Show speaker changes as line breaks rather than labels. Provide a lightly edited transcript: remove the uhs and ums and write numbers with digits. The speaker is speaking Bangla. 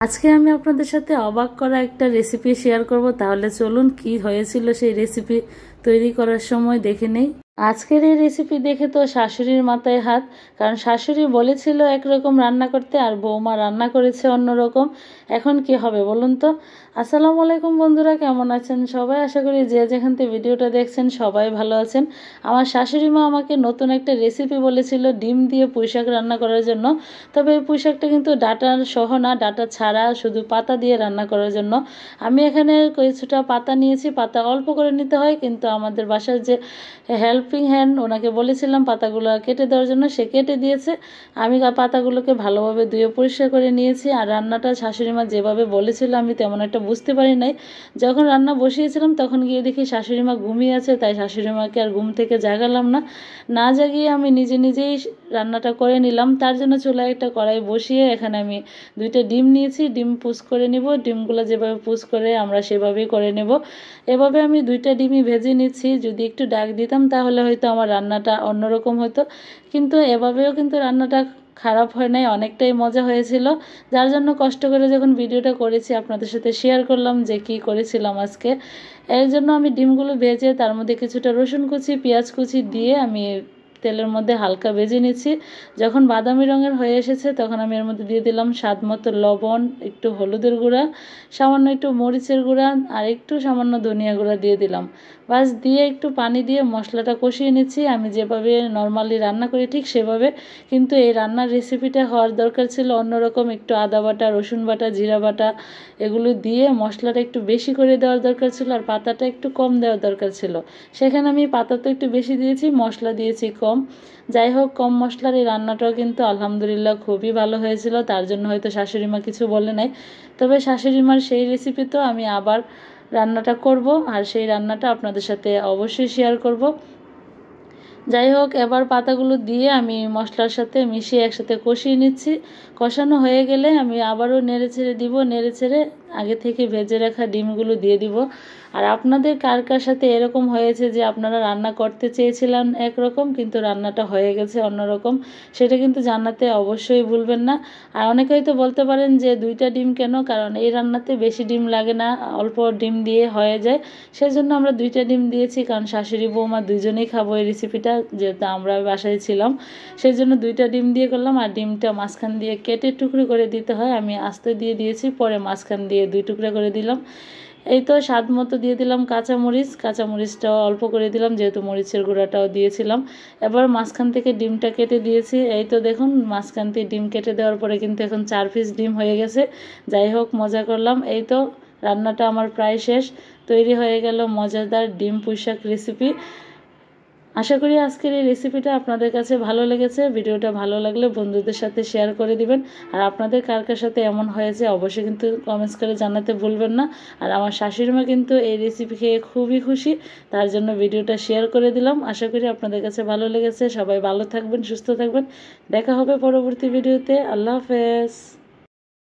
আজকে আমি আপনাদের সাথে অবাক করা একটা রেসিপি শেয়ার করব। তাহলে চলুন কি হয়েছিল সেই রেসিপি তৈরি করার সময় দেখে নেই। আজকের এই রেসিপি দেখে তো শাশুড়ির মাথায় হাত, কারণ শাশুড়ি বলেছিল একরকম রান্না করতে আর বৌমা রান্না করেছে অন্যরকম। এখন কি হবে বলুন তো। আসসালামু আলাইকুম বন্ধুরা, কেমন আছেন সবাই? আশা করি যে যেখান থেকে ভিডিওটা দেখছেন সবাই ভালো আছেন। আমার শাশুড়ি মা আমাকে নতুন একটা রেসিপি বলেছিল ডিম দিয়ে পুঁইশাক রান্না করার জন্য। তবে এই পুঁইশাকটা কিন্তু ডাটা সহ না, ডাটা ছাড়া শুধু পাতা দিয়ে রান্না করার জন্য। আমি এখানে কিছুটা পাতা নিয়েছি, পাতা অল্প করে নিতে হয়, কিন্তু আমাদের বাসার যে হেল্পিং হ্যান্ড ওনাকে বলেছিলাম পাতাগুলো কেটে দেওয়ার জন্য, সে কেটে দিয়েছে। আমি পাতাগুলোকে ভালোভাবে ধুয়ে পরিষ্কার করে নিয়েছি। আর রান্নাটা শাশুড়ি মা যেভাবে বলেছিল আমি তেমন একটা বুঝতে পারি নাই। যখন রান্না বসিয়েছিলাম তখন গিয়ে দেখি শাশুড়ি মা ঘুমিয়ে আছে, তাই শাশুড়ি মাকে আর ঘুম থেকে জাগালাম না। না জাগিয়ে আমি নিজেই রান্নাটা করে নিলাম। তার জন্য চুলায় একটা কড়াই বসিয়ে এখানে আমি 2টা ডিম নিয়েছি। ডিম পুষ করে নিব। ডিমগুলো যেভাবে পুষ করে আমরা সেভাবেই করে নেব। এভাবে আমি 2টা ডিমই ভেজে নিচ্ছি। যদি একটু ডাক দিতাম তাহলে হয়তো আমার রান্নাটা অন্যরকম হতো, কিন্তু এভাবেও কিন্তু রান্নাটা খারাপ হয় নাই, অনেকটাই মজা হয়েছিল। যার জন্য কষ্ট করে যখন ভিডিওটা করেছি আপনাদের সাথে শেয়ার করলাম যে কি করেছিলাম আজকে। এর জন্য আমি ডিমগুলো ভেজে তার মধ্যে কিছুটা রসুন কুচি, পেঁয়াজ কুচি দিয়ে আমি তেলের মধ্যে হালকা ভেজে নিচ্ছি। যখন বাদামি রঙের হয়ে এসেছে তখন আমি এর মধ্যে দিয়ে দিলাম স্বাদ মতো লবণ, একটু হলুদের গুঁড়া, সামান্য একটু মরিচের গুঁড়া আর একটু সামান্য ধনিয়া গুঁড়া দিয়ে দিলাম। বাস দিয়ে একটু পানি দিয়ে মশলাটা কষিয়ে নিচ্ছি। আমি যেভাবে নর্মালি রান্না করি ঠিক সেভাবে, কিন্তু এই রান্নার রেসিপিটা হওয়ার দরকার ছিল অন্যরকম। একটু আদা বাটা, রসুন বাটা, জিরা বাটা এগুলো দিয়ে মশলাটা একটু বেশি করে দেওয়ার দরকার ছিল, আর পাতাটা একটু কম দেওয়ার দরকার ছিল। সেখানে আমি পাতা তো একটু বেশি দিয়েছি, মশলা দিয়েছি কম। যাই হোক, কম মশলার এই রান্নাটাও কিন্তু আলহামদুলিল্লাহ খুবই ভালো হয়েছিল। তার জন্য হয়তো শাশুড়ি মা কিছু বলে নাই। তবে শাশুড়ি মার সেই রেসিপি তো আমি আবার রান্নাটা করব, আর সেই রান্নাটা আপনাদের সাথে অবশ্যই শেয়ার করব। যাই হোক, এবার পাতাগুলো দিয়ে আমি মশলার সাথে মিশিয়ে একসাথে কষিয়ে নিচ্ছি। কষানো হয়ে গেলে আমি আবারও নেড়ে ছেড়ে দিব। নেড়ে ছেড়ে আগে থেকে ভেজে রাখা ডিমগুলো দিয়ে দিব। আর আপনাদের কার কার সাথে এরকম হয়েছে যে আপনারা রান্না করতে চেয়েছিলেন একরকম কিন্তু রান্নাটা হয়ে গেছে অন্যরকম, সেটা কিন্তু জানাতে অবশ্যই ভুলবেন না। আর অনেকে হয়তো বলতে পারেন যে 2টা ডিম কেন, কারণ এই রান্নাতে বেশি ডিম লাগে না, অল্প ডিম দিয়ে হয়ে যায়। সেজন্য আমরা 2টা ডিম দিয়েছি, কারণ শাশুড়ি বৌমা দুজনেই খাবো এই রেসিপিটা, যেহেতু আমরা বাসায় ছিলাম। সেই জন্য 2টা ডিম দিয়ে করলাম। আর ডিমটা মাঝখান দিয়ে কেটে টুকরো করে দিতে হয়, আমি আস্তে দিয়ে দিয়েছি, পরে মাঝখান দিয়ে 2 টুকরা করে দিলাম। এই তো স্বাদ মতো দিয়ে দিলাম কাঁচামরিচ, কাঁচামরিচটাও অল্প করে দিলাম যেহেতু মরিচের গুঁড়াটাও দিয়েছিলাম। এবার মাঝখান থেকে ডিমটা কেটে দিয়েছি। এই তো দেখুন, মাঝখান থেকে ডিম কেটে দেওয়ার পরে কিন্তু এখন 4 পিস ডিম হয়ে গেছে। যাই হোক, মজা করলাম। এই তো রান্নাটা আমার প্রায় শেষ, তৈরি হয়ে গেল মজাদার ডিম পুঁইশাক রেসিপি। আশা করি আজকের এই রেসিপিটা আপনাদের কাছে ভালো লেগেছে। ভিডিওটা ভালো লাগলে বন্ধুদের সাথে শেয়ার করে দিবেন। আর আপনাদের কার কার সাথে এমন হয়েছে অবশ্যই কিন্তু কমেন্টস করে জানাতে ভুলবেন না। আর আমার শাশুড়ি মা কিন্তু এই রেসিপি খেয়ে খুবই খুশি, তার জন্য ভিডিওটা শেয়ার করে দিলাম। আশা করি আপনাদের কাছে ভালো লেগেছে। সবাই ভালো থাকবেন, সুস্থ থাকবেন। দেখা হবে পরবর্তী ভিডিওতে। আল্লাহ হাফেজ।